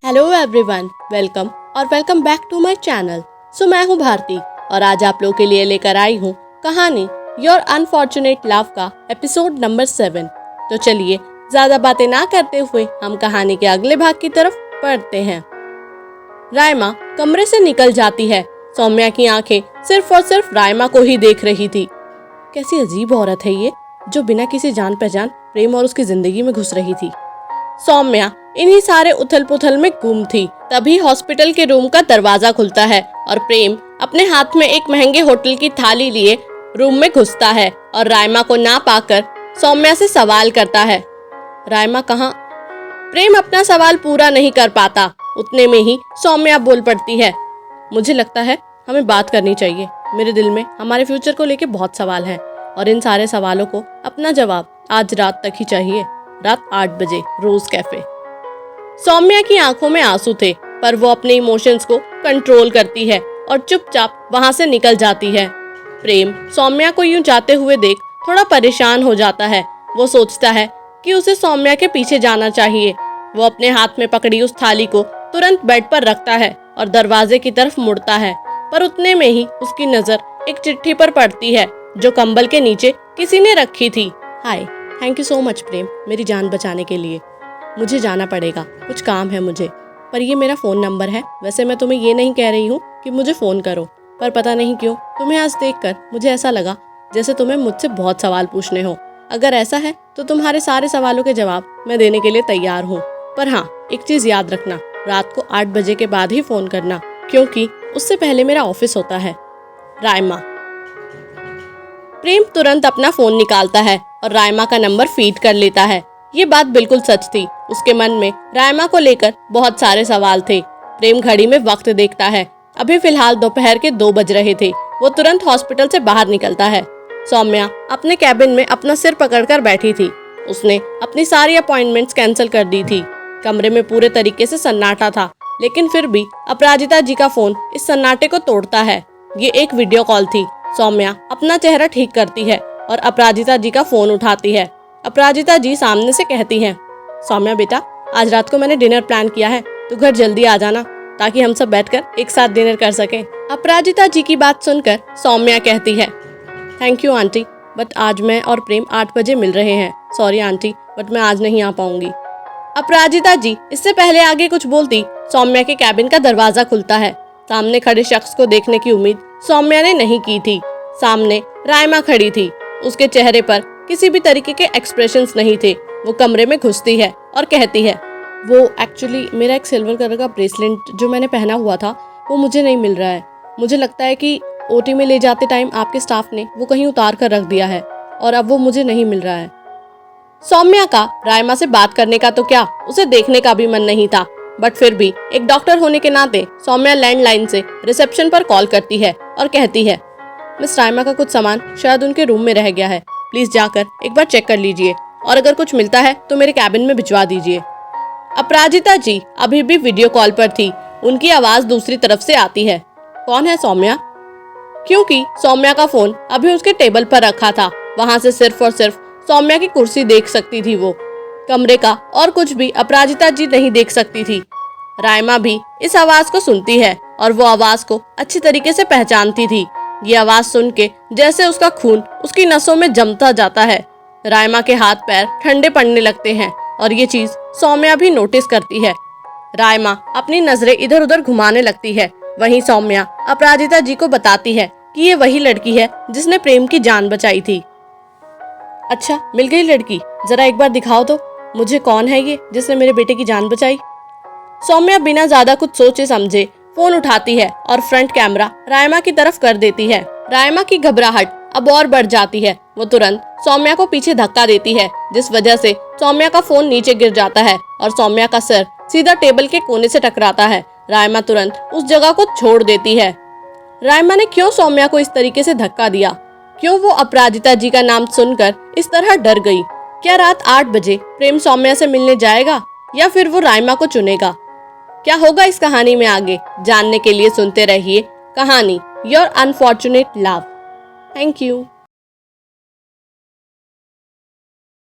Hello everyone, welcome back to my channel. मैं हूँ भारती और आज आप लोगों के लिए लेकर आई हूँ कहानी योर अनफॉर्चुनेट लव का एपिसोड नंबर 7। तो चलिए ज्यादा बातें ना करते हुए हम कहानी के अगले भाग की तरफ बढ़ते हैं। रायमा कमरे से निकल जाती है। सौम्या की आंखें सिर्फ और सिर्फ रायमा को ही देख रही थी। कैसी अजीब औरत है ये, जो बिना किसी जान पहचान प्रेम और उसकी जिंदगी में घुस रही थी। सौम्या इन्हीं सारे उथल पुथल में गुम थी। तभी हॉस्पिटल के रूम का दरवाजा खुलता है और प्रेम अपने हाथ में एक महंगे होटल की थाली लिए रूम में घुसता है और रायमा को ना पाकर सौम्या से सवाल करता है, रायमा कहाँ? प्रेम अपना सवाल पूरा नहीं कर पाता, उतने में ही सौम्या बोल पड़ती है, मुझे लगता है हमें बात करनी चाहिए। मेरे दिल में हमारे फ्यूचर को लेके बहुत सवाल हैं और इन सारे सवालों को अपना जवाब आज रात तक ही चाहिए। रात 8 बजे रोज कैफे। सौम्या की आंखों में आंसू थे, पर वो अपने इमोशंस को कंट्रोल करती है और चुपचाप वहां से निकल जाती है। प्रेम सौम्या को यूं जाते हुए देख थोड़ा परेशान हो जाता है। वो सोचता है कि उसे सौम्या के पीछे जाना चाहिए। वो अपने हाथ में पकड़ी उस थाली को तुरंत बेड पर रखता है और दरवाजे की तरफ मुड़ता है, पर उतने में ही उसकी नजर एक चिट्ठी पर पड़ती है जो कंबल के नीचे किसी ने रखी थी। हाय, थैंक यू सो मच प्रेम, मेरी जान बचाने के लिए। मुझे जाना पड़ेगा, कुछ काम है मुझे, पर ये मेरा फ़ोन नंबर है। वैसे मैं तुम्हें ये नहीं कह रही हूँ कि मुझे फ़ोन करो, पर पता नहीं क्यों तुम्हें आज देखकर मुझे ऐसा लगा जैसे तुम्हें मुझसे बहुत सवाल पूछने हो। अगर ऐसा है तो तुम्हारे सारे सवालों के जवाब मैं देने के लिए तैयार हूँ, पर हाँ, एक चीज़ याद रखना, रात को 8 बजे के बाद ही फ़ोन करना, क्योंकि उससे पहले मेरा ऑफिस होता है। रायमा। प्रेम तुरंत अपना फ़ोन निकालता है और रायमा का नंबर फीड कर लेता है। ये बात बिल्कुल सच थी। उसके मन में रायमा को लेकर बहुत सारे सवाल थे। प्रेम घड़ी में वक्त देखता है। अभी फिलहाल दोपहर के 2 बज रहे थे। वो तुरंत हॉस्पिटल से बाहर निकलता है। सौम्या अपने कैबिन में अपना सिर पकड़कर बैठी थी। उसने अपनी सारी अपॉइंटमेंट्स कैंसिल कर दी थी। कमरे में पूरे तरीके से सन्नाटा था, लेकिन फिर भी अपराजिता जी का फोन इस सन्नाटे को तोड़ता है। ये एक वीडियो कॉल थी। सौम्या अपना चेहरा ठीक करती है और अपराजिता जी का फोन उठाती है। अपराजिता जी सामने से कहती हैं, सौम्या बेटा, आज रात को मैंने डिनर प्लान किया है, तू घर जल्दी आ जाना ताकि हम सब बैठकर एक साथ डिनर कर सकें। अपराजिता जी की बात सुनकर सौम्या कहती है, थैंक यू आंटी, बट आज मैं और प्रेम 8 बजे मिल रहे हैं। सॉरी आंटी, बट मैं आज नहीं आ पाऊंगी। अपराजिता जी इससे पहले आगे कुछ बोलती, सौम्या के कैबिन का दरवाजा खुलता है। सामने खड़े शख्स को देखने की उम्मीद सौम्या ने नहीं की थी। सामने रायमा खड़ी थी। उसके चेहरे पर किसी भी तरीके के एक्सप्रेशंस नहीं थे। वो कमरे में घुसती है और कहती है, वो एक्चुअली मेरा एक सिल्वर कलर का ब्रेसलेट जो मैंने पहना हुआ था वो मुझे नहीं मिल रहा है। मुझे लगता है कि ओटी में ले जाते टाइम आपके स्टाफ ने वो कहीं उतार कर रख दिया है और अब वो मुझे नहीं मिल रहा है। सौम्या का रायमा से बात करने का तो क्या, उसे देखने का भी मन नहीं था, बट फिर भी एक डॉक्टर होने के नाते सौम्या लैंडलाइन से रिसेप्शन पर कॉल करती है और कहती है, मिस रायमा का कुछ सामान शायद उनके रूम में रह गया है, प्लीज जाकर एक बार चेक कर लीजिए और अगर कुछ मिलता है तो मेरे कैबिन में भिजवा दीजिए। अपराजिता जी अभी भी वीडियो कॉल पर थी। उनकी आवाज दूसरी तरफ से आती है, कौन है सौम्या? क्योंकि सौम्या का फोन अभी उसके टेबल पर रखा था। वहां से सिर्फ और सिर्फ सौम्या की कुर्सी देख सकती थी। वो कमरे का और कुछ भी अपराजिता जी नहीं देख सकती थी। रायमा भी इस आवाज को सुनती है और वो आवाज को अच्छी तरीके से पहचानती थी। ये आवाज सुन के जैसे उसका खून उसकी नसों में जमता जाता है। रायमा के हाथ पैर ठंडे पड़ने लगते हैं और ये चीज सौम्या भी नोटिस करती है। रायमा अपनी नजरें इधर उधर घुमाने लगती है। वहीं सौम्या अपराजिता जी को बताती है कि ये वही लड़की है जिसने प्रेम की जान बचाई थी। अच्छा, मिल गई लड़की? जरा एक बार दिखाओ तो मुझे, कौन है ये जिसने मेरे बेटे की जान बचाई? सौम्या बिना ज्यादा कुछ सोचे समझे फोन उठाती है और फ्रंट कैमरा रायमा की तरफ कर देती है। रायमा की घबराहट अब और बढ़ जाती है। वो तुरंत सौम्या को पीछे धक्का देती है, जिस वजह से सौम्या का फोन नीचे गिर जाता है और सौम्या का सर सीधा टेबल के कोने से टकराता है। रायमा तुरंत उस जगह को छोड़ देती है। रायमा ने क्यों सौम्या को इस तरीके से धक्का दिया? क्यों वो अपराजिता जी का नाम सुनकर इस तरह डर गई? क्या रात 8 बजे प्रेम सौम्या से मिलने जाएगा या फिर वो रायमा को चुनेगा? क्या होगा इस कहानी में आगे, जानने के लिए सुनते रहिए कहानी your unfortunate love. Thank you.